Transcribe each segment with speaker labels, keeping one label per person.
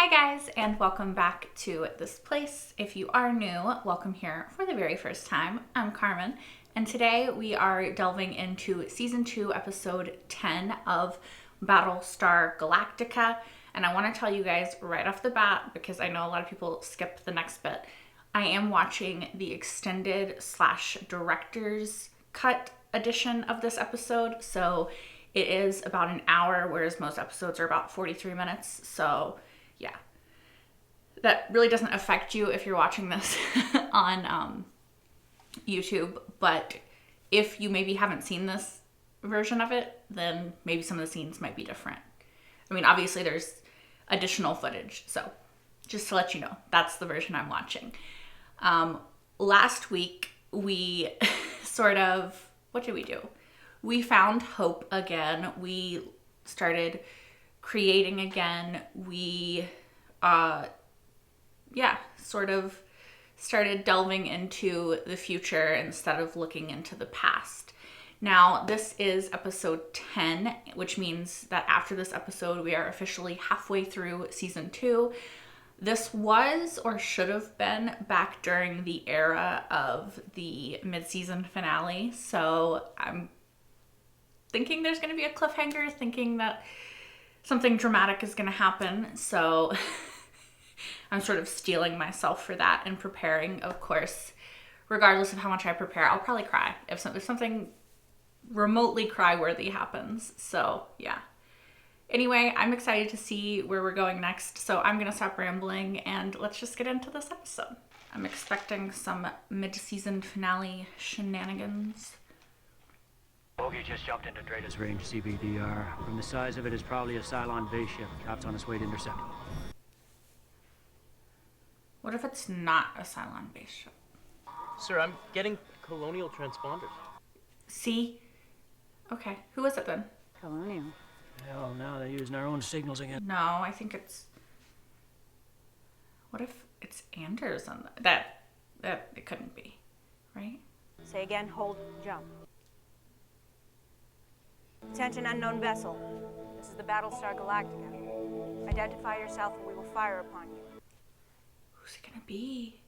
Speaker 1: Hi guys, and welcome back to this place. If you are new, welcome here for the very first time. I'm Carmen, and today we are delving into Season 2, Episode 10 of Battlestar Galactica. And I want to tell you guys right off the bat, because I know a lot of people skip the next bit, I am watching the extended / director's cut edition of this episode. So it is about an hour, whereas most episodes are about 43 minutes. So yeah, that really doesn't affect you if you're watching this on YouTube. But if you maybe haven't seen this version of it, then maybe some of the scenes might be different. I mean, obviously there's additional footage. So just to let you know, that's the version I'm watching. Last week, we what did we do? We found hope again. We started creating again. We, started delving into the future instead of looking into the past. Now, this is episode 10, which means that after this episode, we are officially halfway through season 2. This was, or should have been, back during the era of the mid-season finale. So I'm thinking there's going to be a cliffhanger, thinking that something dramatic is going to happen. So I'm sort of steeling myself for that and preparing. Of course, regardless of how much I prepare, I'll probably cry if something remotely cry-worthy happens. So yeah. Anyway, I'm excited to see where we're going next. So I'm going to stop rambling and let's just get into this episode. I'm expecting some mid-season finale shenanigans.
Speaker 2: Bogey just jumped into Drata's range CBDR. From the size of it, it's probably a Cylon base ship. Cap's on its way to intercept.
Speaker 1: What if it's not a Cylon base ship?
Speaker 3: Sir, I'm getting colonial transponders.
Speaker 1: See? Okay, who is it then?
Speaker 4: Colonial.
Speaker 2: Hell, now they're using our own signals again.
Speaker 1: No, I think it's... What if it's Anders on that it couldn't be, right?
Speaker 4: Say again, hold, jump. Attention, unknown vessel. This is the Battlestar Galactica. Identify yourself and we will fire upon you.
Speaker 1: Who's it gonna be?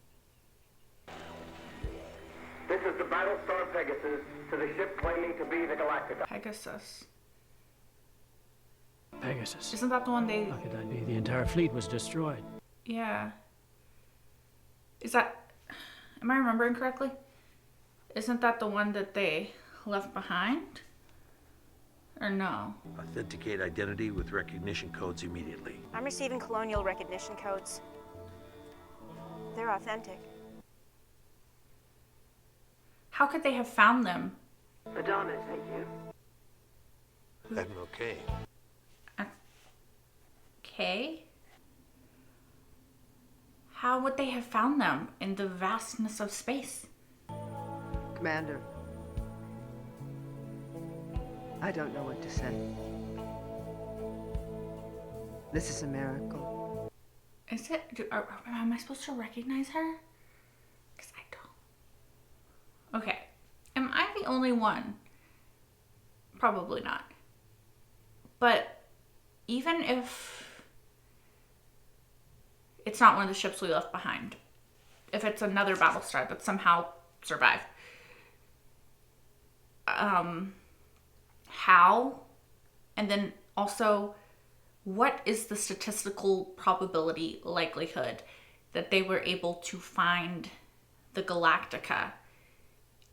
Speaker 5: This is the Battlestar Pegasus to the ship claiming to be the Galactica.
Speaker 1: Pegasus.
Speaker 2: Pegasus.
Speaker 1: Isn't that the one they...
Speaker 2: How could that be? The entire fleet was destroyed.
Speaker 1: Yeah. Is that... Am I remembering correctly? Isn't that the one that they left behind? Or no?
Speaker 6: Authenticate identity with recognition codes immediately.
Speaker 4: I'm receiving colonial recognition codes. They're authentic.
Speaker 1: How could they have found them?
Speaker 5: Madonna, thank you.
Speaker 6: Admiral Cain.
Speaker 1: Okay. How would they have found them in the vastness of space?
Speaker 7: Commander, I don't know what to say. This is a miracle.
Speaker 1: Is it? Am I supposed to recognize her? Because I don't. Okay. Am I the only one? Probably not. But even if it's not one of the ships we left behind, if it's another Battlestar that somehow survived, how? And then also, what is the statistical probability likelihood that they were able to find the Galactica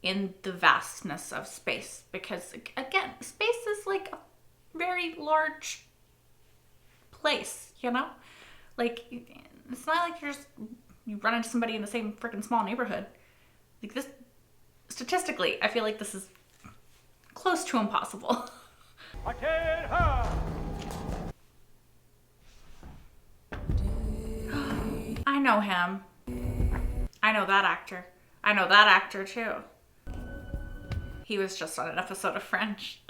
Speaker 1: in the vastness of space? Because again, space is like a very large place, you know? Like, it's not like you run into somebody in the same freaking small neighborhood. Like this, statistically, I feel like this is close to impossible. I know him. I know that actor. I know that actor too. He was just on an episode of French.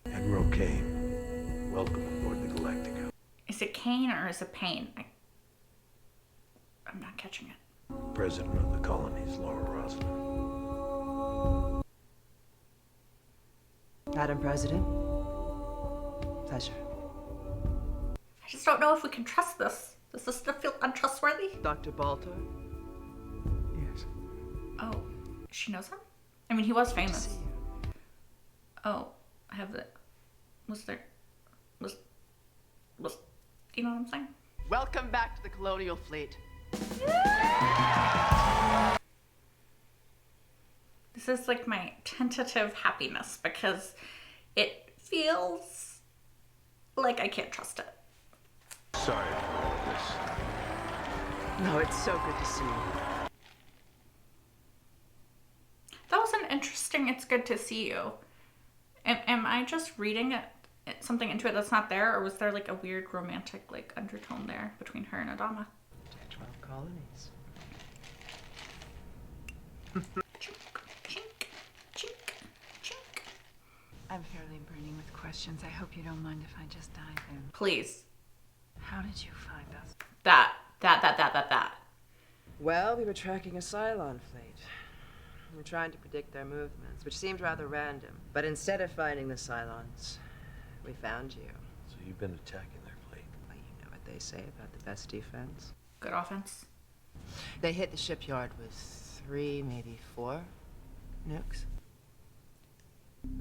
Speaker 6: Admiral Cain, welcome aboard the Galactica.
Speaker 1: Is it Cain or is it Pain? I'm not catching it.
Speaker 6: President of the colonies, Laura Rosalind.
Speaker 7: Madam President, pleasure.
Speaker 1: just don't know if we can trust this. Does this still feel untrustworthy?
Speaker 7: Dr. Baltar?
Speaker 6: Yes.
Speaker 1: Oh, she knows him? I mean, he was famous.
Speaker 7: See you.
Speaker 1: Oh, I have the... Was... You know what I'm saying?
Speaker 7: Welcome back to the Colonial Fleet.
Speaker 1: This is like my tentative happiness because it feels like I can't trust it.
Speaker 6: Sorry for all this.
Speaker 7: No, it's so good to see you.
Speaker 1: That was an interesting "it's good to see you." Am I just reading something into it that's not there, or was there like a weird romantic like undertone there between her and Adama?
Speaker 7: 12 colonies.
Speaker 1: Chink, chink, chink, chink.
Speaker 8: I'm fairly burning with questions. I hope you don't mind if I just dive in.
Speaker 1: Please.
Speaker 8: How did you find us?
Speaker 1: That.
Speaker 9: Well, we were tracking a Cylon fleet. We were trying to predict their movements, which seemed rather random. But instead of finding the Cylons, we found you.
Speaker 6: So you've been attacking their fleet.
Speaker 9: Well, you know what they say about the best defense.
Speaker 1: Good offense.
Speaker 9: They hit the shipyard with 3, maybe 4 nukes.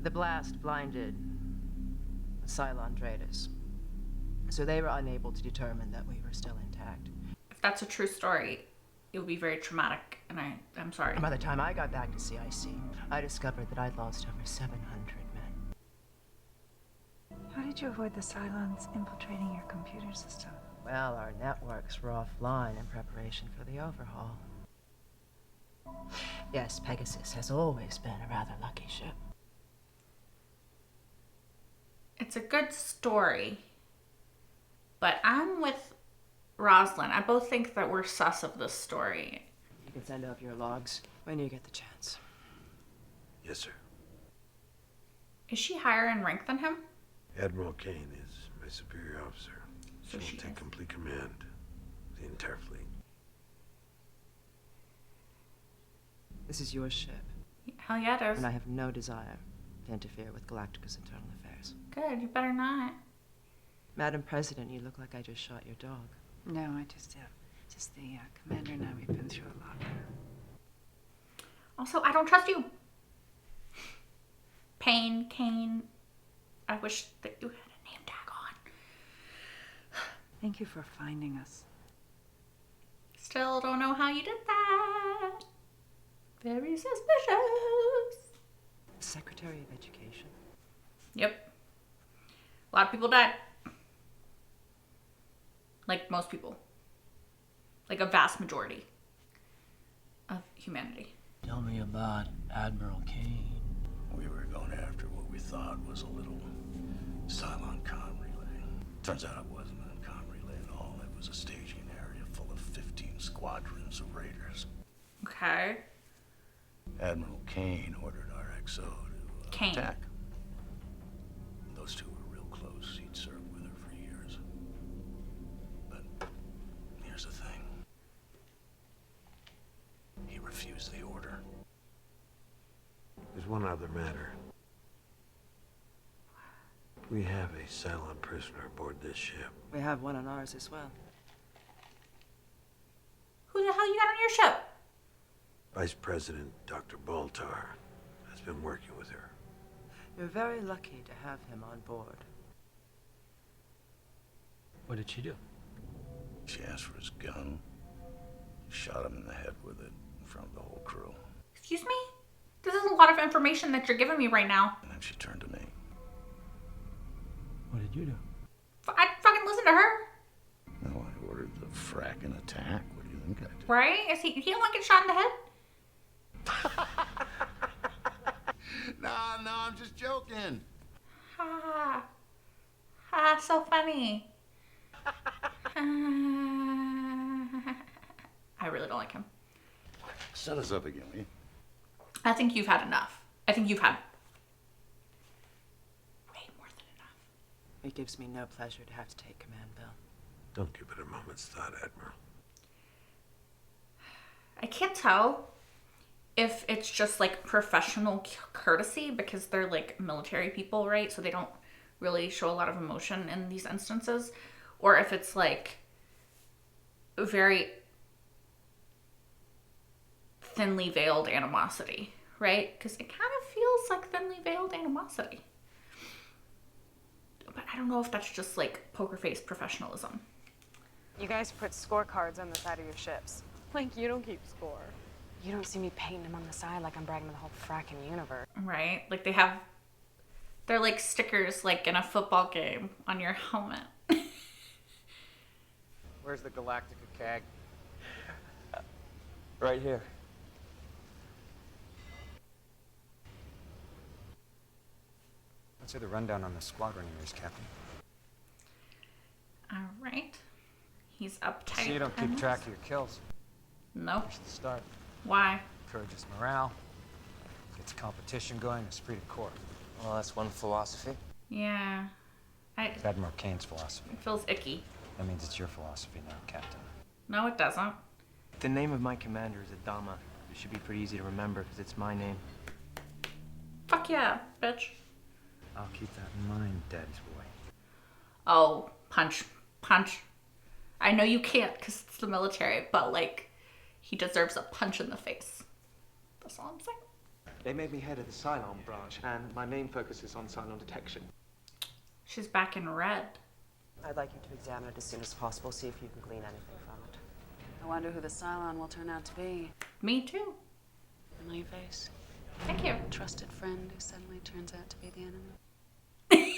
Speaker 9: The blast blinded the Cylon traders, so they were unable to determine that we were still intact.
Speaker 1: If that's a true story, it would be very traumatic, and I'm sorry.
Speaker 9: And by the time I got back to CIC, I discovered that I'd lost over 700 men.
Speaker 8: How did you avoid the Cylons infiltrating your computer system?
Speaker 9: Well, our networks were offline in preparation for the overhaul. Yes, Pegasus has always been a rather lucky ship.
Speaker 1: It's a good story, but I'm with Rosalind. I both think that we're sus of this story.
Speaker 9: You can send up your logs when you get the chance.
Speaker 6: Yes, sir.
Speaker 1: Is she higher in rank than him?
Speaker 6: Admiral Cain is my superior officer.
Speaker 1: So
Speaker 6: She
Speaker 1: she
Speaker 6: will take
Speaker 1: is.
Speaker 6: complete command of the entire fleet.
Speaker 9: This is your ship,
Speaker 1: Hell yeah, it is.
Speaker 9: and I have no desire to interfere with Galactica's internal affairs.
Speaker 1: Good, you better not.
Speaker 9: Madam President, you look like I just shot your dog.
Speaker 8: No, I just the commander and I, we've been through a lot.
Speaker 1: Also, I don't trust you. Cain. I wish that you had a name tag on.
Speaker 8: Thank you for finding us.
Speaker 1: Still don't know how you did that. Very suspicious.
Speaker 9: Secretary of Education.
Speaker 1: Yep. A lot of people died. Like most people. Like a vast majority of humanity.
Speaker 2: Tell me about Admiral Cain. We were going after what we thought was a little Cylon comm relay. Turns out it wasn't a comm relay at all. It was a staging area full of 15 squadrons of raiders.
Speaker 1: Okay.
Speaker 2: Admiral Cain ordered our XO to
Speaker 1: Cain.
Speaker 2: attack. Those two were real close. He'd served with her for years. But here's the thing. He refused the order.
Speaker 6: There's one other matter. We have a Cylon prisoner aboard this ship.
Speaker 9: We have one on ours as well.
Speaker 1: Who the hell you got on your ship?
Speaker 6: Vice President Dr. Baltar has been working with her.
Speaker 9: You're very lucky to have him on board.
Speaker 2: What did she do? She asked for his gun. Shot him in the head with it in front of the whole crew.
Speaker 1: Excuse me? This is a lot of information that you're giving me right now.
Speaker 2: And then she turned to me. What did you do?
Speaker 1: I'd fucking listen to her.
Speaker 2: No, I ordered the fracking attack. What do you think I did?
Speaker 1: Right? Is he don't want to get shot in the head?
Speaker 2: No, I'm just joking.
Speaker 1: Ha. Ha, so funny. I really don't like him.
Speaker 2: Shut us up again, will you?
Speaker 1: I think you've had enough. I think you've had way more than enough.
Speaker 9: It gives me no pleasure to have to take command, Bill.
Speaker 6: Don't give it a moment's thought, Admiral.
Speaker 1: I can't tell if it's just like professional courtesy because they're like military people, right? So they don't really show a lot of emotion in these instances, or if it's like very thinly veiled animosity, right? Because it kind of feels like thinly veiled animosity. But I don't know if that's just like poker face professionalism.
Speaker 4: You guys put scorecards on the side of your ships.
Speaker 10: Like, you don't keep score.
Speaker 4: You don't see me painting them on the side like I'm bragging to the whole fracking universe.
Speaker 1: Right? Like they're like stickers like in a football game on your helmet.
Speaker 3: Where's the Galactica CAG?
Speaker 2: Right here.
Speaker 11: Let's hear the rundown on the squadron years, Captain.
Speaker 1: All right. He's uptight.
Speaker 11: So you don't keep track of your kills.
Speaker 1: Nope.
Speaker 11: Here's the start.
Speaker 1: Why?
Speaker 11: Encourages morale. Gets competition going, esprit de corps.
Speaker 3: Well, that's one philosophy.
Speaker 1: Yeah.
Speaker 11: It's Admiral Cain's philosophy.
Speaker 1: It feels icky.
Speaker 11: That means it's your philosophy now, Captain.
Speaker 1: No, it doesn't.
Speaker 3: The name of my commander is Adama. It should be pretty easy to remember because it's my name.
Speaker 1: Fuck yeah, bitch.
Speaker 11: I'll keep that in mind, Daddy's boy.
Speaker 1: Oh, punch. Punch. I know you can't because it's the military, but like, he deserves a punch in the face. That's all I'm saying.
Speaker 12: They made me head of the Cylon branch, and my main focus is on Cylon detection.
Speaker 1: She's back in red.
Speaker 7: I'd like you to examine it as soon as possible, see if you can glean anything from it.
Speaker 10: I wonder who the Cylon will turn out to be.
Speaker 1: Me too.
Speaker 10: Emily Face.
Speaker 1: Thank you.
Speaker 10: A trusted friend who suddenly turns out to be the enemy.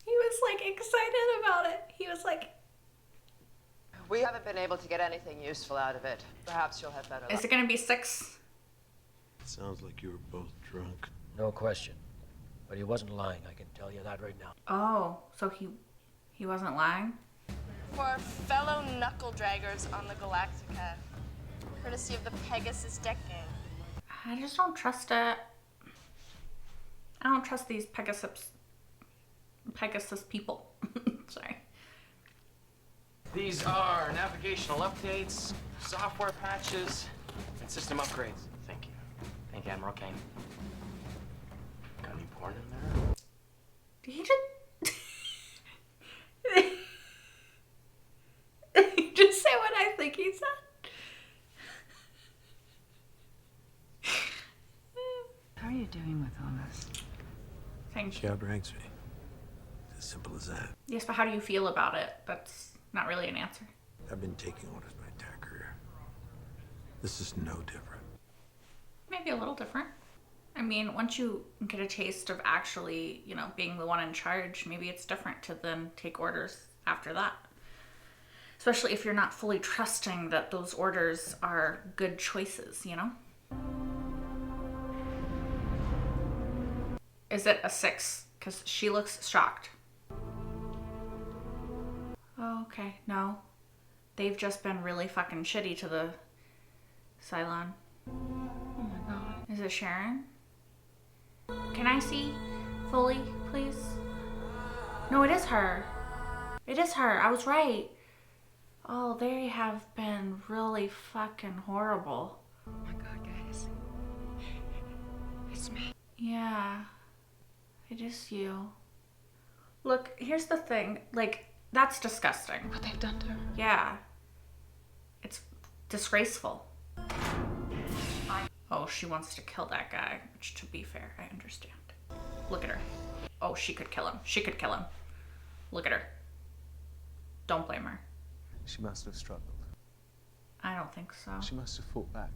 Speaker 1: He was like excited about it. He was like,
Speaker 9: We haven't been able to get anything useful out of it. Perhaps you'll have better luck.
Speaker 1: is it gonna be 6?
Speaker 6: It sounds like you were both drunk.
Speaker 2: No question. But he wasn't lying, I can tell you that right now.
Speaker 1: Oh, so he wasn't lying?
Speaker 10: For our fellow knuckle draggers on the Galactica, courtesy of the Pegasus deck game.
Speaker 1: I just don't trust it. I don't trust these Pegasus people. Sorry.
Speaker 3: These are navigational updates, software patches, and system upgrades. Thank you. Thank you, Admiral Cain. Got any porn in there?
Speaker 1: Did he just... Did he just say what I think he said?
Speaker 8: How are you doing with all this?
Speaker 1: Thank
Speaker 6: She
Speaker 1: you.
Speaker 6: outranks me. It's as simple as that.
Speaker 1: Yes, but how do you feel about it? That's not really an answer.
Speaker 6: I've been taking orders my entire career. This is no different.
Speaker 1: Maybe a little different. I mean, once you get a taste of actually, being the one in charge, maybe it's different to then take orders after that. Especially if you're not fully trusting that those orders are good choices, Is it a 6? Because she looks shocked. Oh, okay. No. They've just been really fucking shitty to the Cylon. Oh my god. Is it Sharon? Can I see fully, please? No, it is her. It is her. I was right. Oh, they have been really fucking horrible.
Speaker 8: Oh my god, guys. It's me.
Speaker 1: Yeah. It is you. Look, here's the thing. Like, that's disgusting.
Speaker 8: What they've done to her.
Speaker 1: Yeah. It's disgraceful. Oh, she wants to kill that guy, which, to be fair, I understand. Look at her. Oh, she could kill him. She could kill him. Look at her. Don't blame her.
Speaker 12: She must have struggled.
Speaker 1: I don't think so.
Speaker 12: She must have fought back.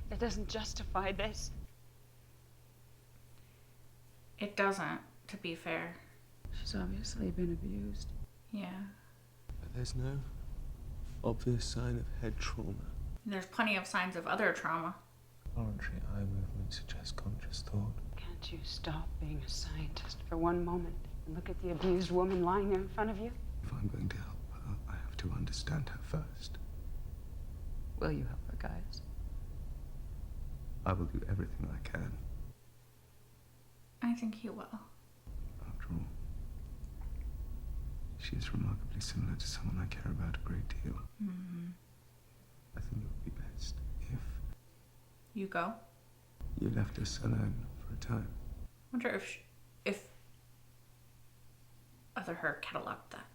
Speaker 10: That doesn't justify this.
Speaker 1: It doesn't, to be fair.
Speaker 10: She's obviously been abused.
Speaker 1: Yeah.
Speaker 12: But there's no obvious sign of head trauma.
Speaker 1: There's plenty of signs of other trauma.
Speaker 12: Voluntary eye movement suggests conscious thought.
Speaker 10: Can't you stop being a scientist for one moment and look at the abused woman lying there in front of you?
Speaker 12: If I'm going to help her, I have to understand her first.
Speaker 10: Will you help her, guys?
Speaker 12: I will do everything I can.
Speaker 1: I think you will.
Speaker 12: After all, she is remarkably similar to someone I care about a great deal.
Speaker 1: Mm-hmm.
Speaker 12: I think it would be best if
Speaker 1: You go?
Speaker 12: you left us alone for a time.
Speaker 1: Wonder if of her catalog that.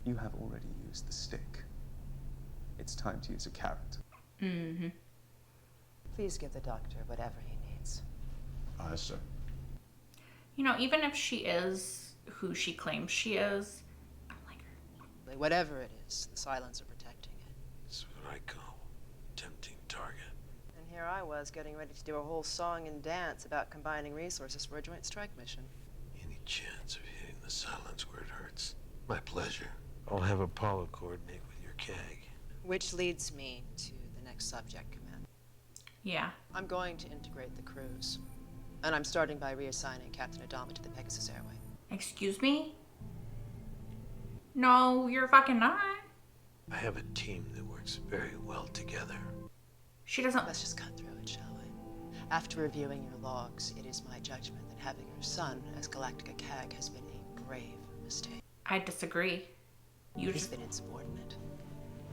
Speaker 13: You have already used the stick. It's time to use a carrot.
Speaker 1: Mm-hmm.
Speaker 7: Please give the doctor whatever he needs.
Speaker 13: Aye, sir.
Speaker 1: You know, even if she is who she claims she is, I don't like her.
Speaker 7: Whatever it is, the Cylons are protecting it.
Speaker 6: It's what I call tempting target.
Speaker 7: And here I was getting ready to do a whole song and dance about combining resources for a joint strike mission.
Speaker 6: Any chance of hitting the Cylons where it hurts? My pleasure. I'll have Apollo coordinate with your CAG.
Speaker 7: Which leads me to the next subject command.
Speaker 1: Yeah.
Speaker 7: I'm going to integrate the crews. And I'm starting by reassigning Captain Adama to the Pegasus airway.
Speaker 1: Excuse me? No, you're fucking not.
Speaker 6: I have a team that works very well together.
Speaker 1: She doesn't.
Speaker 7: Let's just cut through it, shall we? After reviewing your logs, it is my judgment that having your son as Galactica CAG has been a grave mistake.
Speaker 1: I disagree.
Speaker 7: He's been insubordinate,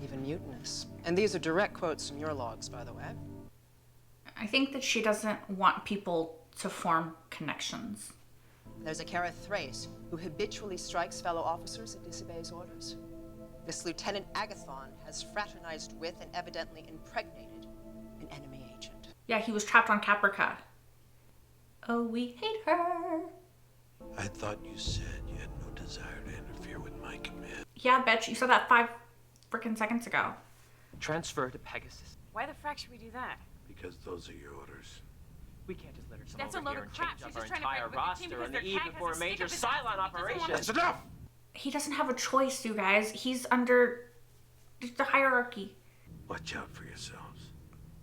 Speaker 7: even mutinous. And these are direct quotes from your logs, by the way.
Speaker 1: I think that she doesn't want people to form connections.
Speaker 7: There's a Kara Thrace who habitually strikes fellow officers and disobeys orders. This Lieutenant Agathon has fraternized with and evidently impregnated an enemy agent.
Speaker 1: Yeah, he was trapped on Caprica. Oh, we hate her.
Speaker 6: I thought you said you had no desire to interfere with my command.
Speaker 1: Yeah, bitch, you said that 5 freaking seconds ago.
Speaker 3: Transfer to Pegasus.
Speaker 4: Why the frack should we do that?
Speaker 6: Because those are your orders.
Speaker 3: We can't just let her come
Speaker 4: That's
Speaker 3: over
Speaker 4: a load
Speaker 3: here
Speaker 4: of
Speaker 3: and
Speaker 4: crap.
Speaker 3: change
Speaker 4: She's
Speaker 3: up our
Speaker 4: just trying to
Speaker 3: entire
Speaker 4: break with the team
Speaker 3: roster on
Speaker 4: because
Speaker 3: the
Speaker 4: their
Speaker 3: eve
Speaker 4: CAG
Speaker 3: before a
Speaker 4: has a
Speaker 3: major
Speaker 4: stick up his ass
Speaker 3: Cylon
Speaker 4: and he doesn't
Speaker 3: operation.
Speaker 4: want
Speaker 6: That's enough!
Speaker 1: He doesn't have a choice, you guys. He's under the hierarchy.
Speaker 6: Watch out for yourselves.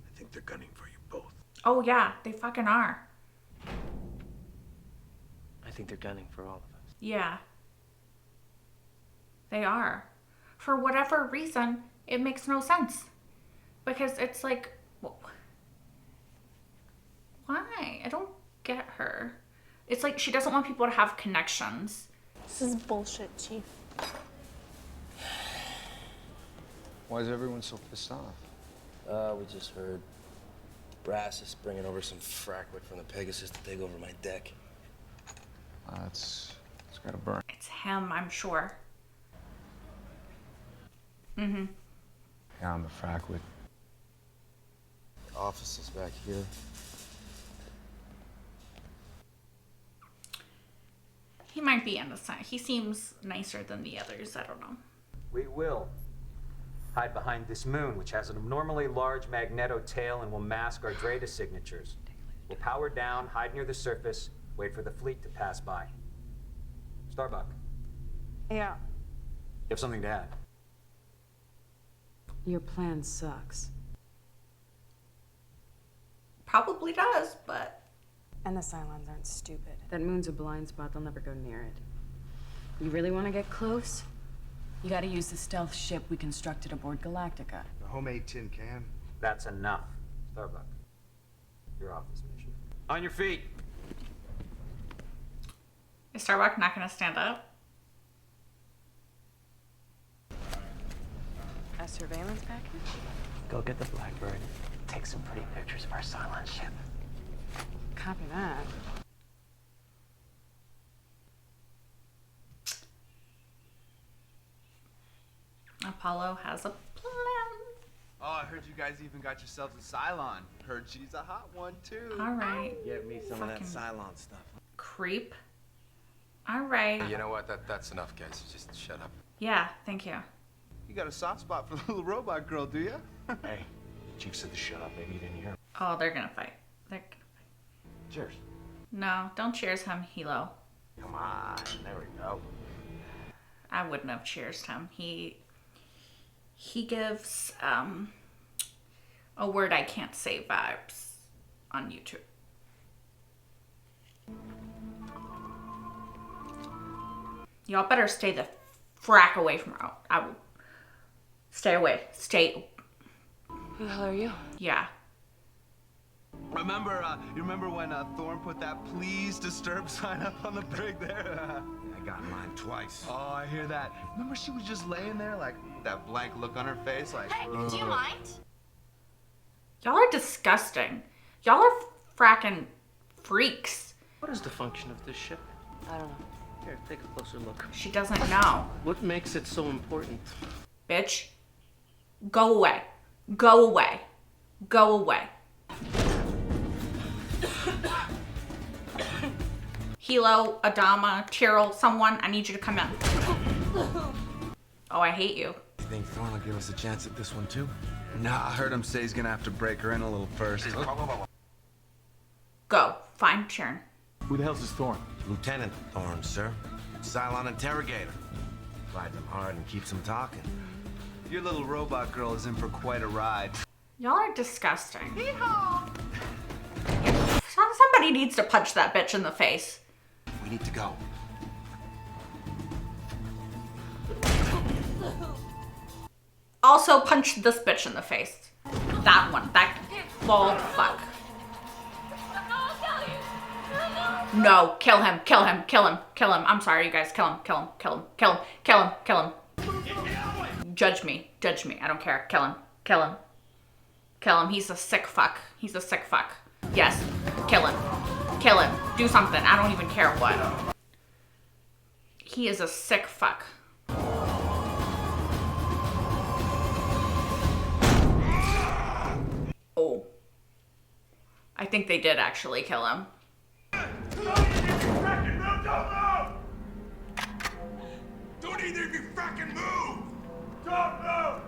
Speaker 6: I think they're gunning for you both.
Speaker 1: Oh, yeah, they fucking are.
Speaker 3: I think they're gunning for all of us.
Speaker 1: Yeah. They are. For whatever reason, it makes no sense. Because it's like, why? I don't get her. It's like she doesn't want people to have connections.
Speaker 10: This is bullshit, Chief.
Speaker 11: Why is everyone so pissed off?
Speaker 14: We just heard Brass is bringing over some frackwood from the Pegasus to take over my deck.
Speaker 11: It's gotta burn.
Speaker 1: It's him, I'm sure. Mm-hmm.
Speaker 11: Yeah, I'm a frackwood.
Speaker 14: The office is back here.
Speaker 1: He might be innocent. He seems nicer than the others. I don't know.
Speaker 11: We will. Hide behind this moon, which has an abnormally large magneto tail and will mask our Drata signatures. We'll power down, hide near the surface, wait for the fleet to pass by. Starbuck,
Speaker 4: Yeah.
Speaker 11: you have something to add?
Speaker 15: Your plan sucks.
Speaker 1: Probably does, but...
Speaker 15: And the Cylons aren't stupid. That moon's a blind spot. They'll never go near it. You really want to get close? You gotta use the stealth ship we constructed aboard Galactica.
Speaker 16: The homemade tin can.
Speaker 11: That's enough. Starbuck, you're off this mission. On your feet!
Speaker 1: Is Starbuck not going to stand up?
Speaker 7: A surveillance package?
Speaker 3: Go get the Blackbird. Take some pretty pictures of our Cylon ship.
Speaker 15: Copy that.
Speaker 1: Apollo has a plan.
Speaker 16: Oh, I heard you guys even got yourselves a Cylon. Heard she's a hot one, too.
Speaker 1: All right.
Speaker 14: Get me some of that
Speaker 1: Fucking
Speaker 14: Cylon stuff.
Speaker 1: Creep. All right.
Speaker 17: You know what? That's enough, guys. Just shut up.
Speaker 1: Yeah, thank you.
Speaker 16: You got a soft spot for the little robot girl, do you?
Speaker 2: Hey, Chief said to shut up. Maybe you didn't hear him.
Speaker 1: Oh, they're going to fight. They're going to fight.
Speaker 2: Cheers.
Speaker 1: No, don't cheers him, Hilo.
Speaker 2: Come on. There we go.
Speaker 1: I wouldn't have cheersed him. He gives a word I can't say vibes on YouTube. Y'all better stay the frack away from her. I will stay away. Stay.
Speaker 15: Who the hell are you?
Speaker 1: Yeah.
Speaker 16: Remember, you remember when Thorne put that please disturb sign up on the brig there?
Speaker 2: I got mine twice.
Speaker 16: Oh, I hear that. Remember she was just laying there like that blank look on her face like...
Speaker 10: Hey, do you mind?
Speaker 1: Y'all are disgusting. Y'all are fracking freaks.
Speaker 3: What is the function of this ship?
Speaker 15: I don't know.
Speaker 14: Here, take a closer look.
Speaker 1: She doesn't know.
Speaker 14: What makes it so important?
Speaker 1: Bitch. Go away. Go away. Go away. Hilo, Adama, Tyrell, someone, I need you to come in. Oh, I hate you.
Speaker 16: You think Thorne will give us a chance at this one too? Nah, I heard him say he's gonna have to break her in a little first.
Speaker 1: Go. Find Sharon.
Speaker 2: Who the hell's this Thorne? Lieutenant Thorne, sir. Cylon interrogator. Rides him hard and keeps him talking.
Speaker 16: Your little robot girl is in for quite a ride.
Speaker 1: Y'all are disgusting. Somebody needs to punch that bitch in the face.
Speaker 2: We need to go.
Speaker 1: Also punch this bitch in the face. That one. That bald fuck. No, kill him, kill him, kill him, kill him. I'm sorry, you guys. Kill him, kill him, kill him, kill him, kill him, kill him. Judge me, judge me. I don't care. Kill him, kill him. Kill him. He's a sick fuck. He's a sick fuck. Yes, kill him. Kill him. Do something. I don't even care what. He is a sick fuck. Oh. I think they did actually kill him.
Speaker 2: Don't even fucking move! Don't move!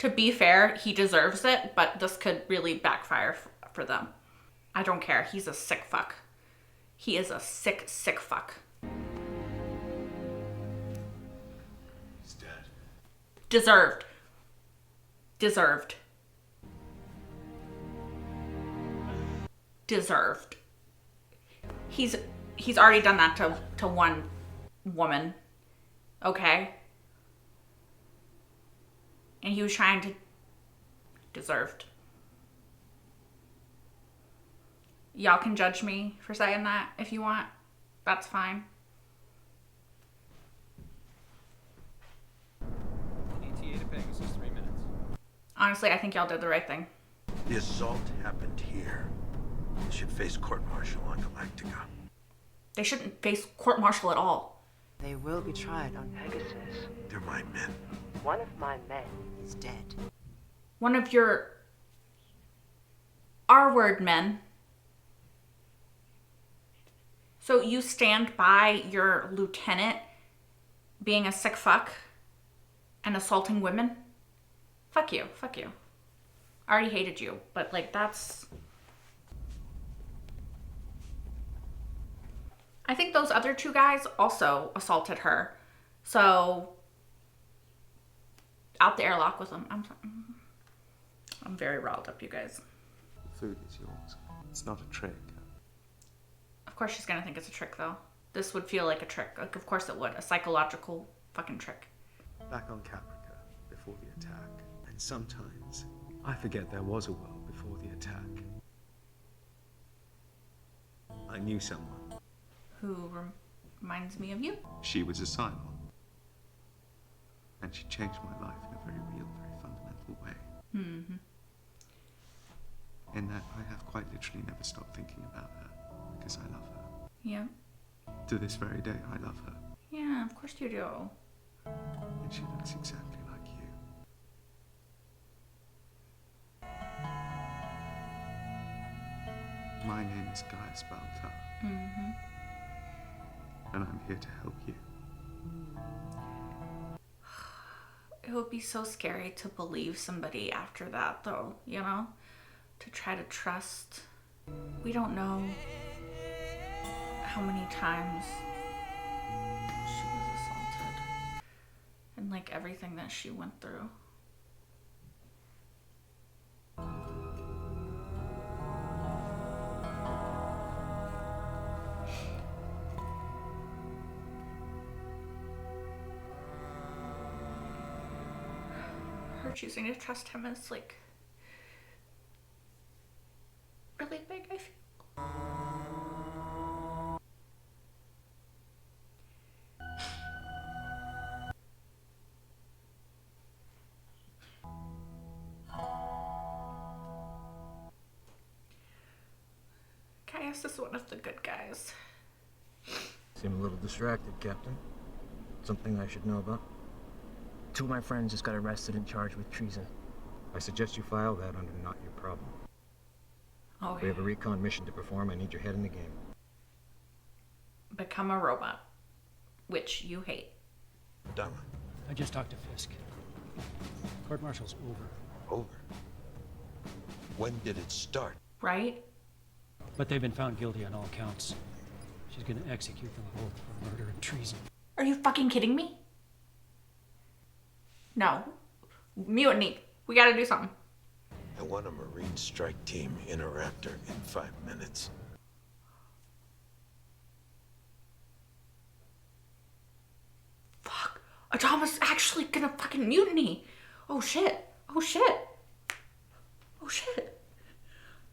Speaker 1: To be fair, he deserves it, but this could really backfire for them. I don't care. He's a sick fuck. He is a sick, sick fuck.
Speaker 2: He's dead.
Speaker 1: Deserved. Deserved. Deserved. He's already done that to one woman. Okay? And he was trying to... Deserved. Y'all can judge me for saying that if you want. That's fine.
Speaker 11: ETA to Pegasus, 3 minutes.
Speaker 1: Honestly, I think y'all did the right thing.
Speaker 2: The assault happened here. They should face court-martial on Galactica.
Speaker 1: They shouldn't face court-martial at all.
Speaker 7: They will be tried on Pegasus.
Speaker 2: They're my men.
Speaker 7: One of my men is dead.
Speaker 1: One of your R-word men. So you stand by your lieutenant being a sick fuck and assaulting women? Fuck you. Fuck you. I already hated you, but like that's... I think those other two guys also assaulted her. So out the airlock with them. I'm very riled up, you guys.
Speaker 12: The food is yours. It's not a trick.
Speaker 1: Of course she's gonna think it's a trick, though. This would feel like a trick. Like, of course it would. A psychological fucking trick.
Speaker 12: Back on Caprica, before the attack. And sometimes, I forget there was a world before the attack. I knew someone.
Speaker 1: Who reminds me of you?
Speaker 12: She was a Cylon. And she changed my life in a very real, very fundamental way.
Speaker 1: Mm-hmm.
Speaker 12: In that I have quite literally never stopped thinking about her. Because I love her.
Speaker 1: Yeah.
Speaker 12: To this very day, I love her.
Speaker 1: Yeah, of course you do.
Speaker 12: And she looks exactly like you. My name is Gaius Baltar.
Speaker 1: Mm-hmm.
Speaker 12: And I'm here to help you.
Speaker 1: It would be so scary to believe somebody after that, though, you know? To try to trust. We don't know how many times she was assaulted. And, like, everything that she went through. Her choosing to trust him is like really big, I feel. Caius is one of the good guys.
Speaker 2: Seem a little distracted, Captain. Something I should know about?
Speaker 3: 2 of my friends just got arrested and charged with treason.
Speaker 2: I suggest you file that under Not Your Problem.
Speaker 1: Oh,
Speaker 2: We have a recon mission to perform. I need your head in the game.
Speaker 1: Become a robot, which you hate.
Speaker 2: Dama.
Speaker 18: I just talked to Fisk. Court-martial's over.
Speaker 6: Over? When did it start?
Speaker 1: Right?
Speaker 18: But they've been found guilty on all counts. She's gonna execute them both for murder and treason.
Speaker 1: Are you fucking kidding me? No. Mutiny. We gotta do something.
Speaker 6: I want a Marine strike team in a Raptor in 5 minutes.
Speaker 1: Fuck. Adama's actually gonna fucking mutiny. Oh shit. Oh shit. Oh shit.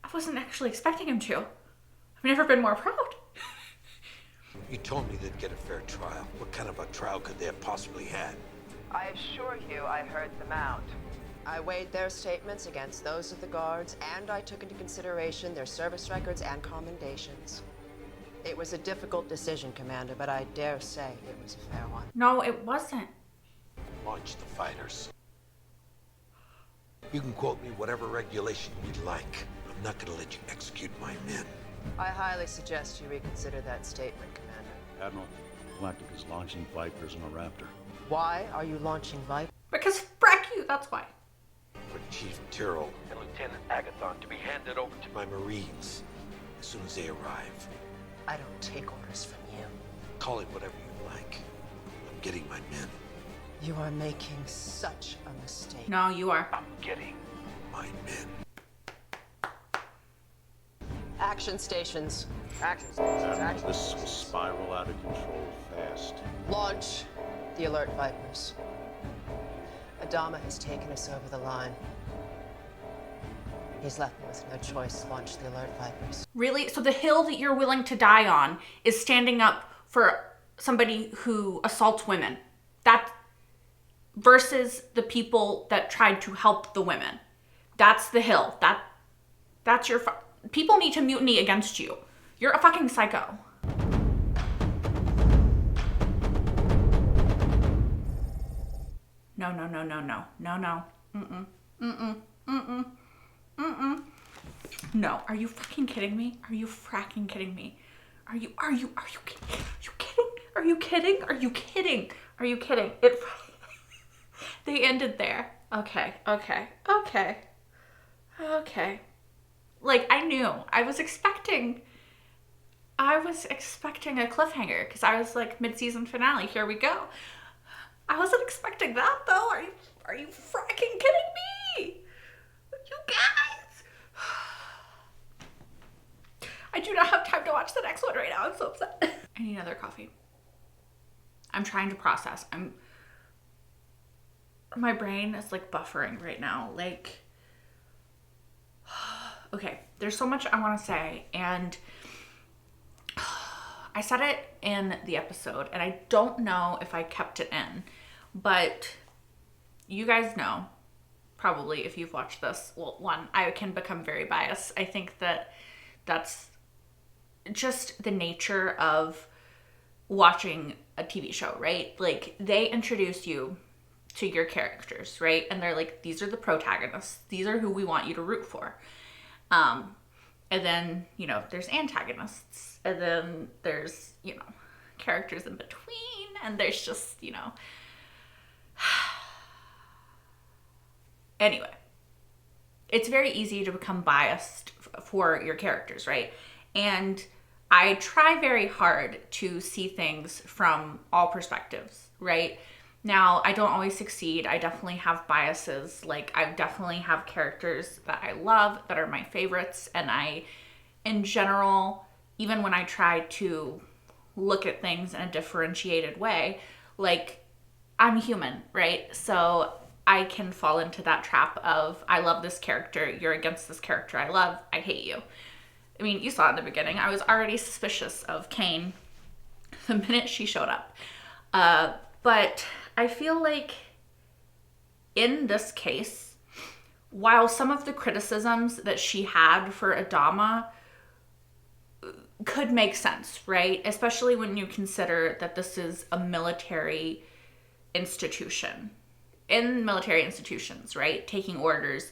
Speaker 1: I wasn't actually expecting him to. I've never been more proud.
Speaker 6: You told me they'd get a fair trial. What kind of a trial could they have possibly had?
Speaker 7: I assure you I heard them out. I weighed their statements against those of the guards, and I took into consideration their service records and commendations. It was a difficult decision, Commander, but I dare say it was a fair one.
Speaker 1: No, it wasn't.
Speaker 6: Launch the fighters. You can quote me whatever regulation you'd like. I'm not gonna let you execute my men.
Speaker 7: I highly suggest you reconsider that statement, Commander.
Speaker 19: Admiral, Galactica is launching Vipers in a Raptor.
Speaker 7: Why are you launching Viper?
Speaker 1: Because frack you, that's why.
Speaker 6: For Chief Tyrrell and Lieutenant Agathon to be handed over to my Marines as soon as they arrive.
Speaker 7: I don't take orders from you.
Speaker 6: Call it whatever you like. I'm getting my men.
Speaker 7: You are making such a mistake.
Speaker 1: No, you are.
Speaker 6: I'm getting my men.
Speaker 7: Action stations.
Speaker 3: Action stations.
Speaker 19: Admiral, this will spiral out of control fast.
Speaker 7: Launch the alert Vipers. Adama has taken us over the line. He's left me with no choice to launch the alert Vipers.
Speaker 1: Really? So the hill that you're willing to die on is standing up for somebody who assaults women. That versus the people that tried to help the women. That's the hill. That's your people need to mutiny against you. You're a fucking psycho. No, no, no, no, no. No, no. Mm-mm. Mm-mm. Mm-mm. Mm-mm. No. Are you fucking kidding me? Are you fracking kidding me? Are you kidding? Are you kidding? Are you kidding? Are you kidding? They ended there. Okay. Like, I knew. I was expecting a cliffhanger because I was like, mid-season finale, here we go. I wasn't expecting that though. Are you fracking kidding me? You guys. I do not have time to watch the next one right now. I'm so upset. I need another coffee. I'm trying to process. My brain is like buffering right now. Like, okay, there's so much I want to say, and I said it in the episode, and I don't know if I kept it in, but you guys know, probably if you've watched this, well, one, I can become very biased. I think that that's just the nature of watching a TV show, right? Like, they introduce you to your characters, right? And they're like, these are the protagonists. These are who we want you to root for. And then, you know, there's antagonists. And then there's, you know, characters in between. And there's just, you know. Anyway. It's very easy to become biased for your characters, right? And I try very hard to see things from all perspectives, right? Now, I don't always succeed. I definitely have biases. Like, I definitely have characters that I love, that are my favorites. And I, in general, even when I try to look at things in a differentiated way, like, I'm human, right? So I can fall into that trap of, I love this character, you're against this character I love, I hate you. I mean, you saw in the beginning, I was already suspicious of Cain the minute she showed up. But I feel like in this case, while some of the criticisms that she had for Adama could make sense, right? Especially when you consider that this is a military institution. In military institutions, right? Taking orders,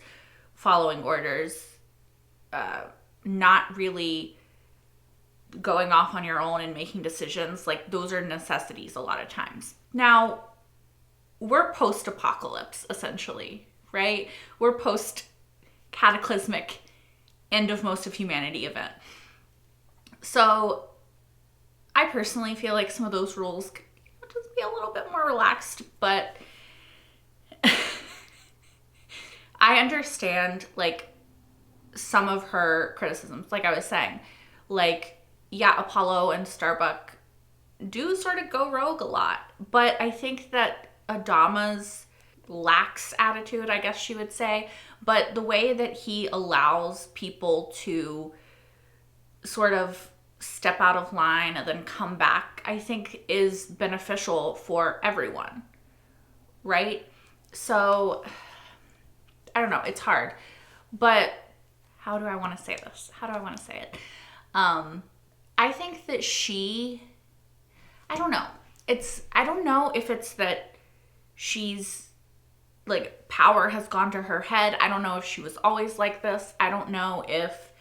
Speaker 1: following orders, not really going off on your own and making decisions. Like, those are necessities a lot of times. Now, we're post-apocalypse, essentially, right? We're post-cataclysmic end of most of humanity event. So I personally feel like some of those rules could just be a little bit more relaxed, but I understand, like, some of her criticisms. Like I was saying, like, yeah, Apollo and Starbuck do sort of go rogue a lot, but I think that Adama's lax attitude, I guess she would say, but the way that he allows people to sort of step out of line and then come back, I think is beneficial for everyone, right? So, I don't know, it's hard, but how do I want to say this? How do I want to say it? I think that I don't know. I don't know if it's that she's, like, power has gone to her head. I don't know if she was always like this. I don't know if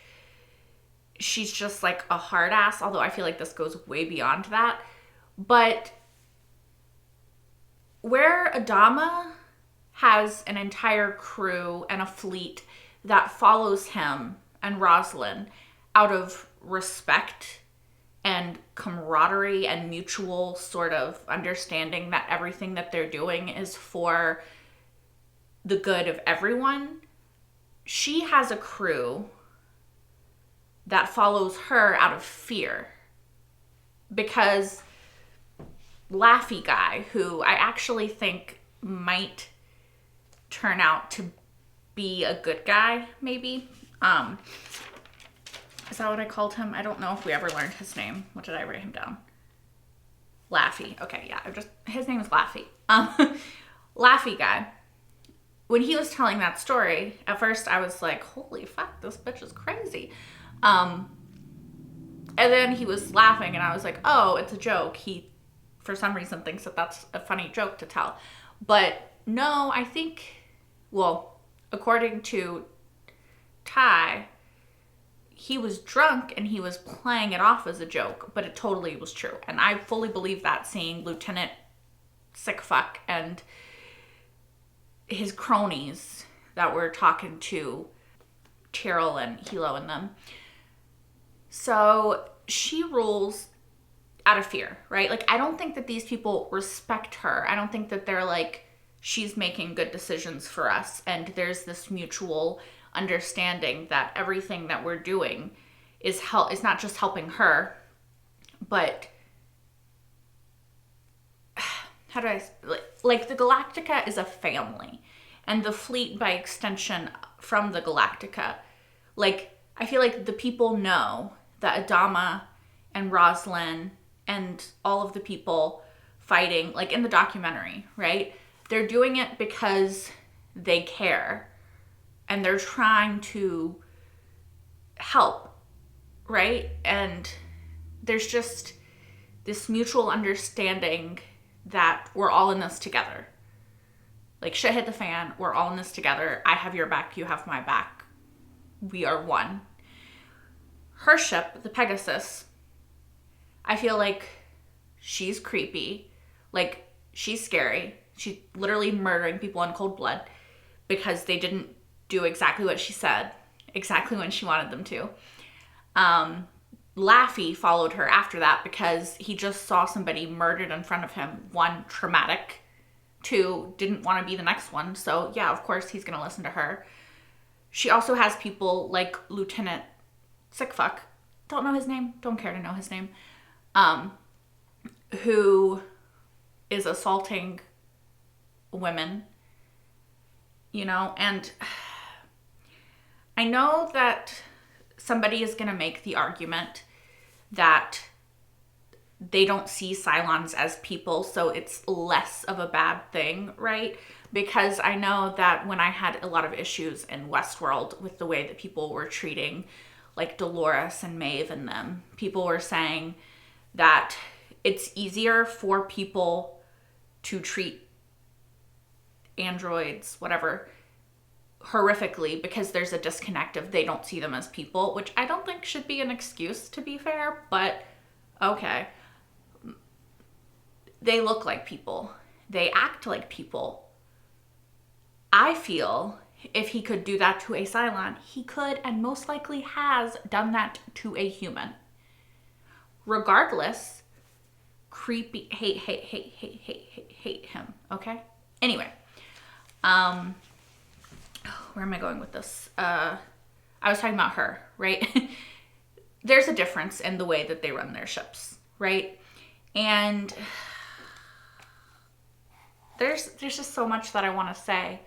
Speaker 1: she's just, like, a hard ass, although I feel like this goes way beyond that. But where Adama has an entire crew and a fleet that follows him and Rosalind out of respect and camaraderie and mutual sort of understanding that everything that they're doing is for the good of everyone, she has a crew that follows her out of fear. Because Laffy Guy, who I actually think might turn out to be a good guy, maybe. Is that what I called him? I don't know if we ever learned his name. What did I write him down? Laffy. Okay, yeah. His name is Laffy. Laffy Guy. When he was telling that story, at first I was like, holy fuck, this bitch is crazy. And then he was laughing and I was like, oh, it's a joke. He, for some reason, thinks that that's a funny joke to tell. But no, I think, well, according to Ty, he was drunk and he was playing it off as a joke, but it totally was true. And I fully believe that, seeing Lieutenant Sickfuck and his cronies that were talking to Cheryl and Hilo and them. So she rules out of fear, right? Like, I don't think that these people respect her. I don't think that they're like, she's making good decisions for us. And there's this mutual understanding that everything that we're doing is not just helping her, but how do I, like the Galactica is a family, and the fleet by extension from the Galactica. Like, I feel like the people know that Adama and Rosalind and all of the people fighting, like in the documentary, right? They're doing it because they care and they're trying to help, right? And there's just this mutual understanding that we're all in this together. Like, shit hit the fan, we're all in this together. I have your back, you have my back. We are one. Her ship, the Pegasus, I feel like she's creepy. Like, she's scary. She's literally murdering people in cold blood because they didn't do exactly what she said, exactly when she wanted them to. Laffy followed her after that because he just saw somebody murdered in front of him. One, traumatic. Two, didn't want to be the next one. So yeah, of course he's going to listen to her. She also has people like Lieutenant Sickfuck, don't know his name, don't care to know his name, who is assaulting women, you know, and I know that somebody is going to make the argument that they don't see Cylons as people, so it's less of a bad thing, right? Because I know that when I had a lot of issues in Westworld with the way that people were treating like Dolores and Maeve and them, people were saying that it's easier for people to treat androids, whatever, horrifically because there's a disconnect of they don't see them as people, which I don't think should be an excuse, to be fair, but okay. They look like people. They act like people. I feel if he could do that to a Cylon, he could and most likely has done that to a human. Regardless, creepy, hate him, okay? Anyway, where am I going with this? I was talking about her, right? There's a difference in the way that they run their ships, right? And there's just so much that I want to say.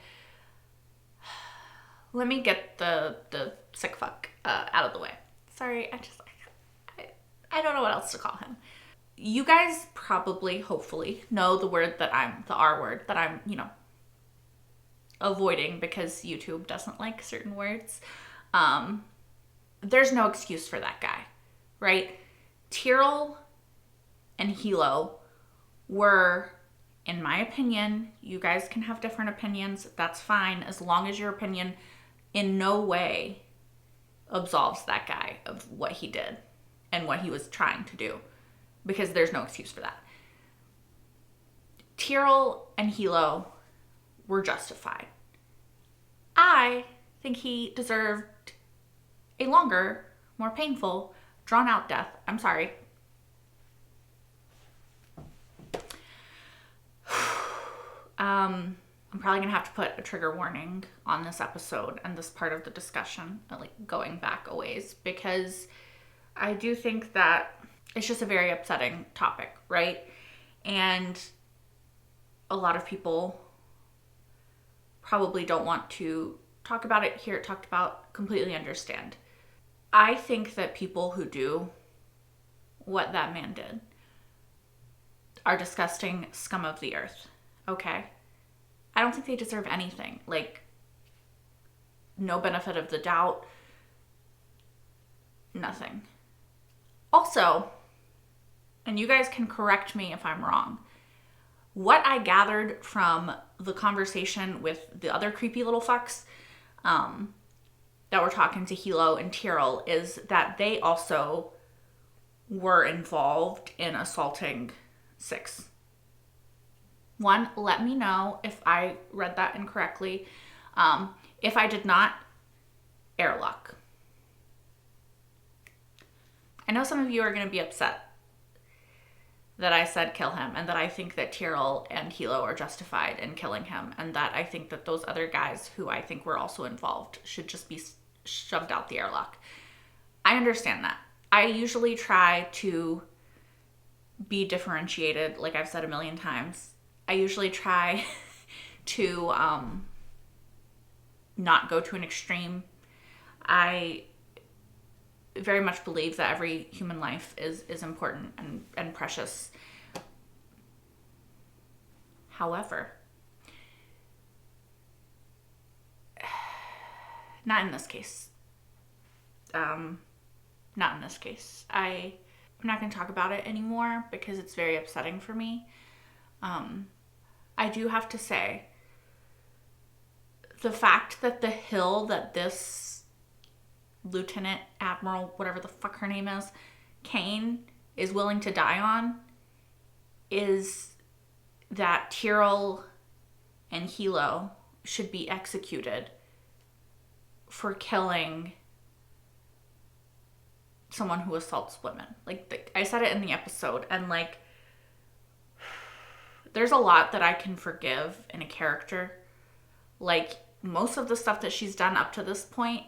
Speaker 1: Let me get the sick fuck out of the way. Sorry, I don't know what else to call him. You guys probably, hopefully, know the R word that I'm, avoiding because YouTube doesn't like certain words. There's no excuse for that guy, right? Tyrell and Hilo were, in my opinion, you guys can have different opinions, that's fine, as long as your opinion in no way absolves that guy of what he did and what he was trying to do, because there's no excuse for that. Tyrell and Hilo were justified. I think he deserved a longer, more painful, drawn-out death. I'm sorry. I'm probably gonna have to put a trigger warning on this episode and this part of the discussion, like going back a ways, because I do think that it's just a very upsetting topic, right? And a lot of people probably don't want to talk about it, hear it talked about, completely understand. I think that people who do what that man did are disgusting scum of the earth, okay? I don't think they deserve anything. Like, no benefit of the doubt. Nothing. Also, and you guys can correct me if I'm wrong, what I gathered from the conversation with the other creepy little fucks that were talking to Hilo and Tyrell is that they also were involved in assaulting Six. One, let me know if I read that incorrectly. If I did not, airlock. I know some of you are going to be upset that I said kill him, and that I think that Tyrell and Hilo are justified in killing him, and that I think that those other guys who I think were also involved should just be shoved out the airlock. I understand that. I usually try to be differentiated, like I've said a million times. I usually try to not go to an extreme. I very much believe that every human life is important and precious. However, not in this case. Not in this case. I'm not going to talk about it anymore because it's very upsetting for me. I do have to say, the fact that the hill that this Lieutenant Admiral, whatever the fuck her name is, Cain, is willing to die on, is that Tyrell and Hilo should be executed for killing someone who assaults women. Like, I said it in the episode, and like, there's a lot that I can forgive in a character. Like, most of the stuff that she's done up to this point,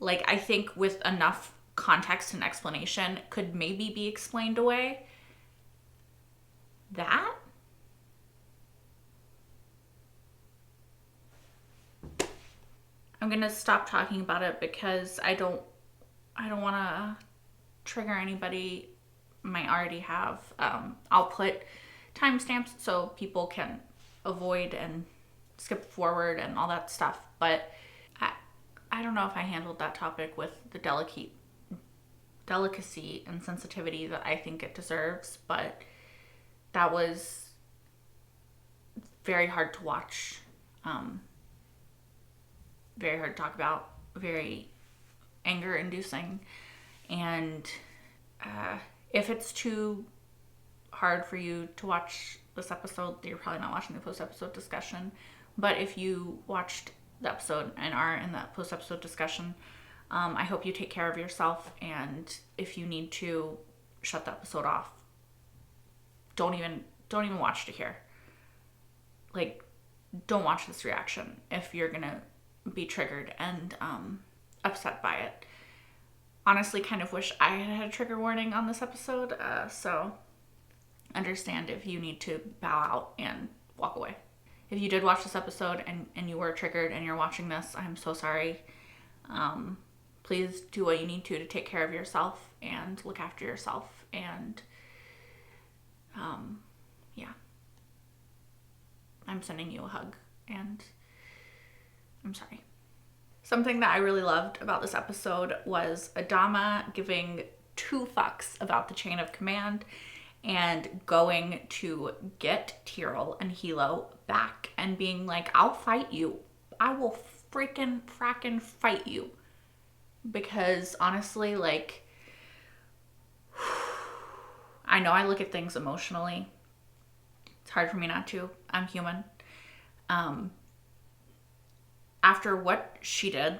Speaker 1: like, I think with enough context and explanation could maybe be explained away. That? I'm gonna stop talking about it because I don't want to trigger anybody might already have. I'll put timestamps so people can avoid and skip forward and all that stuff. But I don't know if I handled that topic with the delicacy and sensitivity that I think it deserves, but that was very hard to watch, very hard to talk about, very anger-inducing, and if it's too hard for you to watch this episode, you're probably not watching the post-episode discussion, but if you watched the episode and are in that post-episode discussion, I hope you take care of yourself, and if you need to shut the episode off, don't even watch to here. Like, don't watch this reaction if you're gonna be triggered and upset by it. Honestly, kind of wish I had a trigger warning on this episode, so understand if you need to bow out and walk away. If you did watch this episode and you were triggered and you're watching this, I'm so sorry. Please do what you need to take care of yourself and look after yourself, and yeah. I'm sending you a hug, and I'm sorry. Something that I really loved about this episode was Adama giving 2 fucks about the chain of command and going to get Tyrell and Hilo back and being like, I'll fight you. I will fracking fight you. Because honestly, like, I know I look at things emotionally. It's hard for me not to. I'm human. After what she did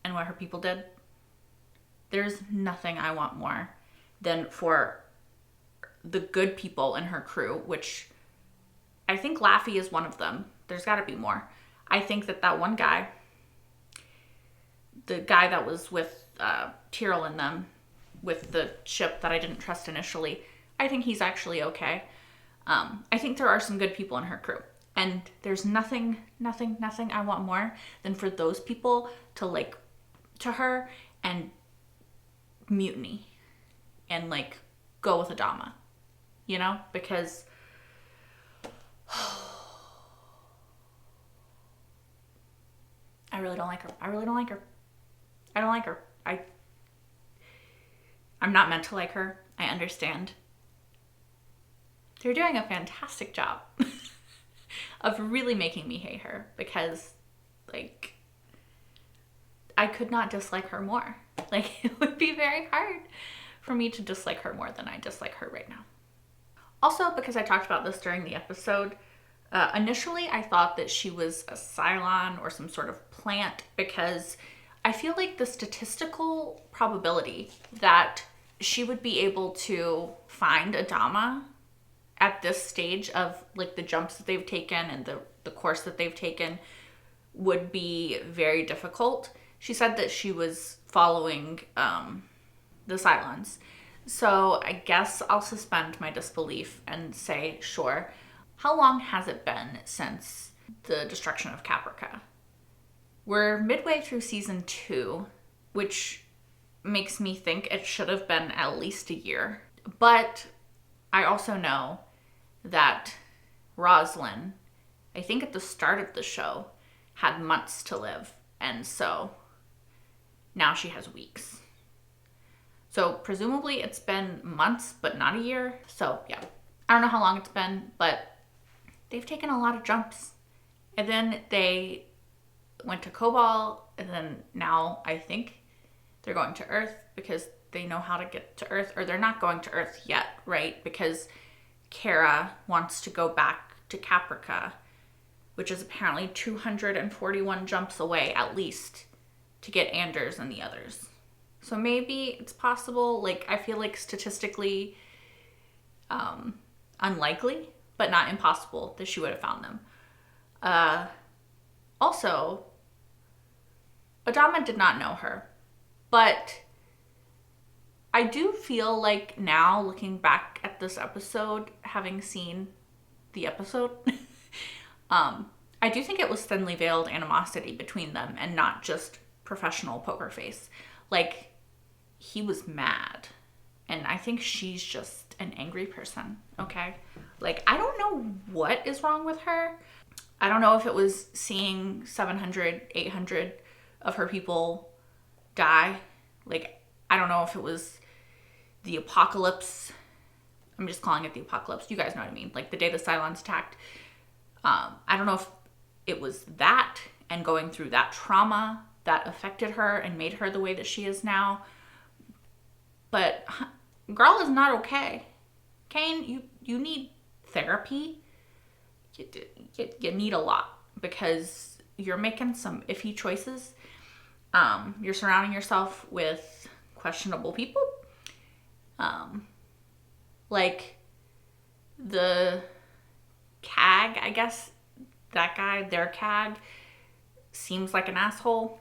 Speaker 1: and what her people did, there's nothing I want more than for the good people in her crew, which I think Laffy is one of them. There's got to be more. I think that one guy, the guy that was with Tyrell and them, with the ship that I didn't trust initially, I think he's actually okay. I think there are some good people in her crew. And there's nothing I want more than for those people to, like, to her and mutiny and, like, go with Adama, you know? Because I really don't like her. I don't like her. I'm not meant to like her. I understand. They're doing a fantastic job of really making me hate her, because, like, I could not dislike her more. Like, it would be very hard for me to dislike her more than I dislike her right now. Also, because I talked about this during the episode, initially I thought that she was a Cylon or some sort of plant, because I feel like the statistical probability that she would be able to find Adama at this stage of, like, the jumps that they've taken and the course that they've taken would be very difficult. She said that she was following the Cylons. So I guess I'll suspend my disbelief and say, sure. How long has it been since the destruction of Caprica? We're midway through season 2, which makes me think it should have been at least a year. But I also know that Roslyn, I think at the start of the show, had months to live. And so now she has weeks. So presumably it's been months, but not a year. So yeah, I don't know how long it's been, but they've taken a lot of jumps. And then they went to Cobalt, and then now I think they're going to Earth because they know how to get to Earth. Or they're not going to Earth yet, right? Because Kara wants to go back to Caprica, which is apparently 241 jumps away at least to get Anders and the others. So maybe it's possible. Like, I feel like statistically unlikely, but not impossible that she would have found them. Also, Adama did not know her, but I do feel like now, looking back at this episode, having seen the episode, I do think it was thinly veiled animosity between them and not just professional poker face. Like, he was mad, and I think she's just an angry person, okay? Like, I don't know what is wrong with her. I don't know if it was seeing 700, 800 of her people die. Like, I don't know if it was the apocalypse. I'm just calling it the apocalypse. You guys know what I mean. Like the day the Cylons attacked. I don't know if it was that and going through that trauma that affected her and made her the way that she is now. But girl is not okay. Cain, you need therapy. You need a lot because you're making some iffy choices. You're surrounding yourself with questionable people. Like the CAG, I guess, that guy, their CAG, seems like an asshole.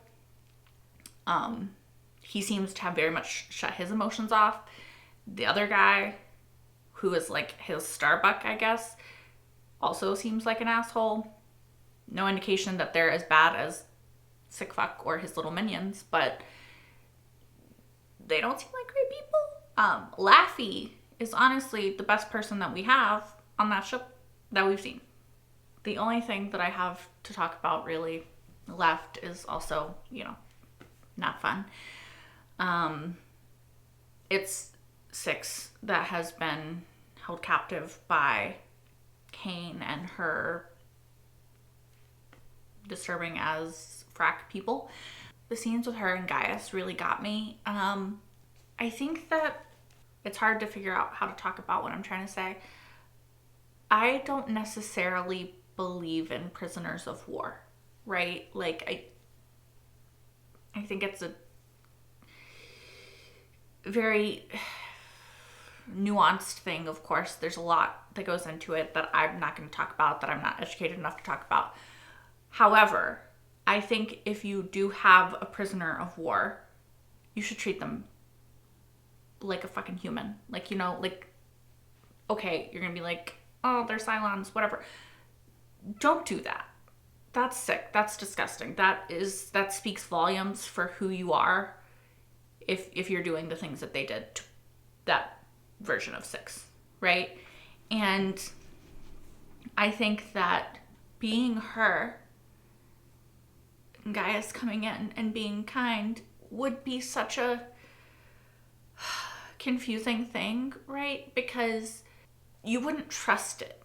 Speaker 1: He seems to have very much shut his emotions off. The other guy, who is like his Starbuck, I guess, also seems like an asshole. No indication that they're as bad as Sick Fuck or his little minions, but they don't seem like great people. Laffy is honestly the best person that we have on that ship that we've seen. The only thing that I have to talk about really left is also, not fun. It's Six that has been held captive by Cain and her disturbing as frack people. The scenes with her and Gaius really got me. I think that it's hard to figure out how to talk about what I'm trying to say. I don't necessarily believe in prisoners of war, right? Like, I think it's a very nuanced thing, of course. There's a lot that goes into it that I'm not going to talk about, that I'm not educated enough to talk about. However, I think if you do have a prisoner of war, you should treat them like a fucking human. Like, okay, you're going to be like, oh, they're Cylons, whatever. Don't do that. That's sick. That's disgusting. That speaks volumes for who you are if you're doing the things that they did to that version of Six, right? And I think that being her, Gaius coming in and being kind would be such a confusing thing, right? Because you wouldn't trust it.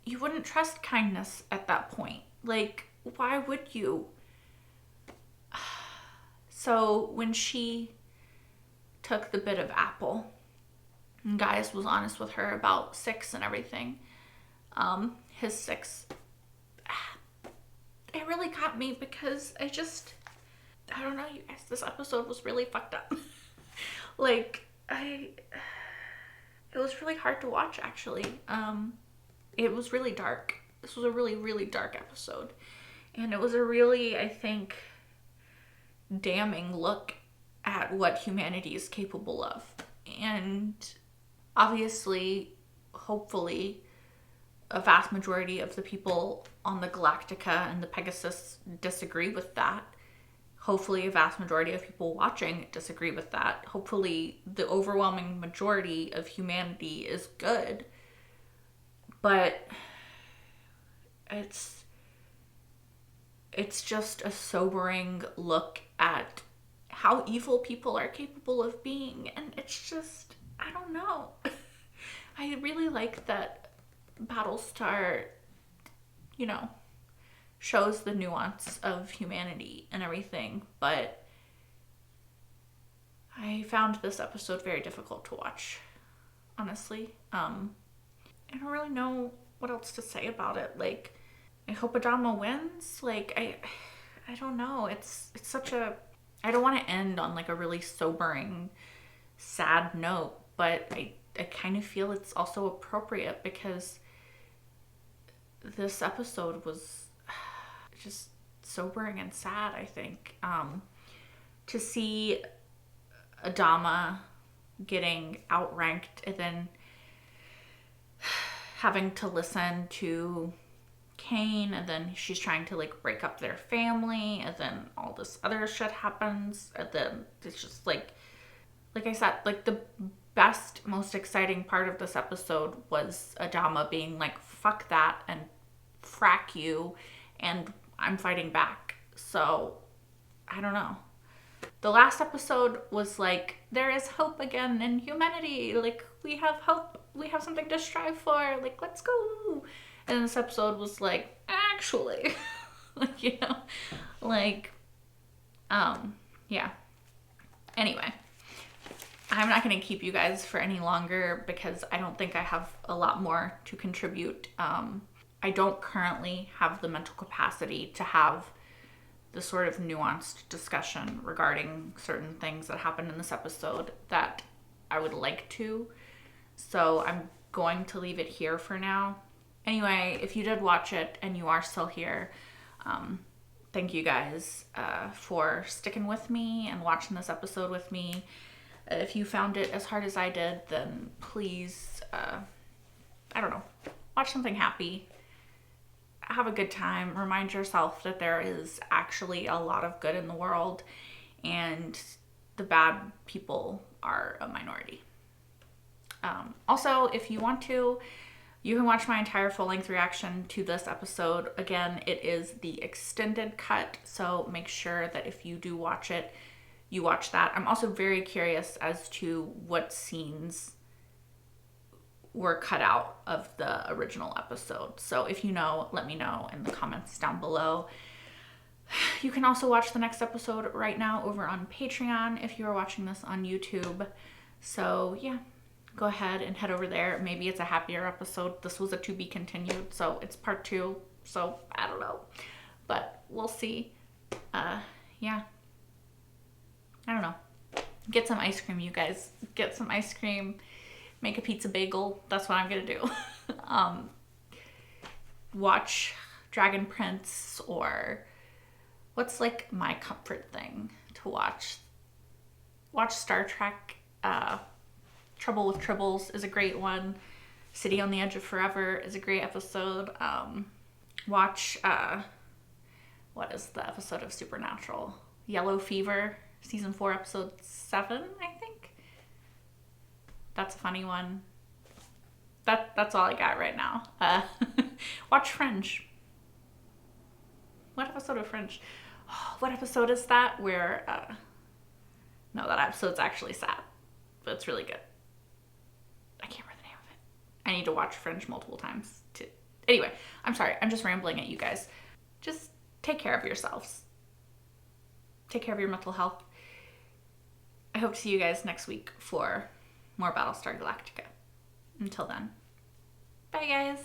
Speaker 1: You wouldn't trust kindness at that point. Like, why would you? So when she took the bit of apple, and Gaius was honest with her about Six and everything, his Six, it really got me because I don't know, you guys, this episode was really fucked up. Like, it was really hard to watch, actually. It was really dark. This was a really, really dark episode. And it was a really, I think, damning look at what humanity is capable of. And obviously, hopefully, a vast majority of the people on the Galactica and the Pegasus disagree with that. Hopefully, a vast majority of people watching disagree with that. Hopefully, the overwhelming majority of humanity is good. But it's just a sobering look at how evil people are capable of being. And it's just, I don't know. I really like that Battlestar, shows the nuance of humanity and everything. But I found this episode very difficult to watch, honestly. I don't really know what else to say about it. Like, I hope Adama wins. Like, I don't know. It's such a, I don't want to end on like a really sobering, sad note, but I kind of feel it's also appropriate because this episode was just sobering and sad, I think. To see Adama getting outranked and then having to listen to Cain, and then she's trying to like break up their family, and then all this other shit happens, and then it's just like I said, like the best, most exciting part of this episode was Adama being like, fuck that and frack you, and I'm fighting back. So I don't know. The last episode was like, there is hope again in humanity. Like, we have hope. We have something to strive for. Like, let's go. And this episode was like, actually, like, you know, like, yeah. Anyway, I'm not going to keep you guys for any longer because I don't think I have a lot more to contribute. I don't currently have the mental capacity to have the sort of nuanced discussion regarding certain things that happened in this episode that I would like to. So I'm going to leave it here for now. Anyway, if you did watch it and you are still here, thank you guys for sticking with me and watching this episode with me. If you found it as hard as I did, then please, I don't know, watch something happy. Have a good time. Remind yourself that there is actually a lot of good in the world and the bad people are a minority. Also, if you want to, you can watch my entire full-length reaction to this episode. Again, it is the extended cut, so make sure that if you do watch it, you watch that. I'm also very curious as to what scenes were cut out of the original episode. So if you know, let me know in the comments down below. You can also watch the next episode right now over on Patreon if you are watching this on YouTube. So yeah, go ahead and head over there. Maybe it's a happier episode. This was a to be continued, so it's part 2. So I don't know, but we'll see. Yeah, I don't know. Get some ice cream, you guys. Get some ice cream. Make a pizza bagel. That's what I'm gonna do. Watch Dragon Prince, or what's like my comfort thing to watch? Watch Star Trek. Trouble with Tribbles is a great one. City on the Edge of Forever is a great episode. Watch, what is the episode of Supernatural? Yellow Fever, season 4, episode 7, I think. That's a funny one. That's all I got right now. Watch Fringe. What episode of Fringe? Oh, what episode is that? Where, no, that episode's actually sad, but it's really good. I can't remember the name of it. I need to watch Fringe multiple times too. Anyway, I'm sorry. I'm just rambling at you guys. Just take care of yourselves. Take care of your mental health. I hope to see you guys next week for more Battlestar Galactica. Until then, bye guys.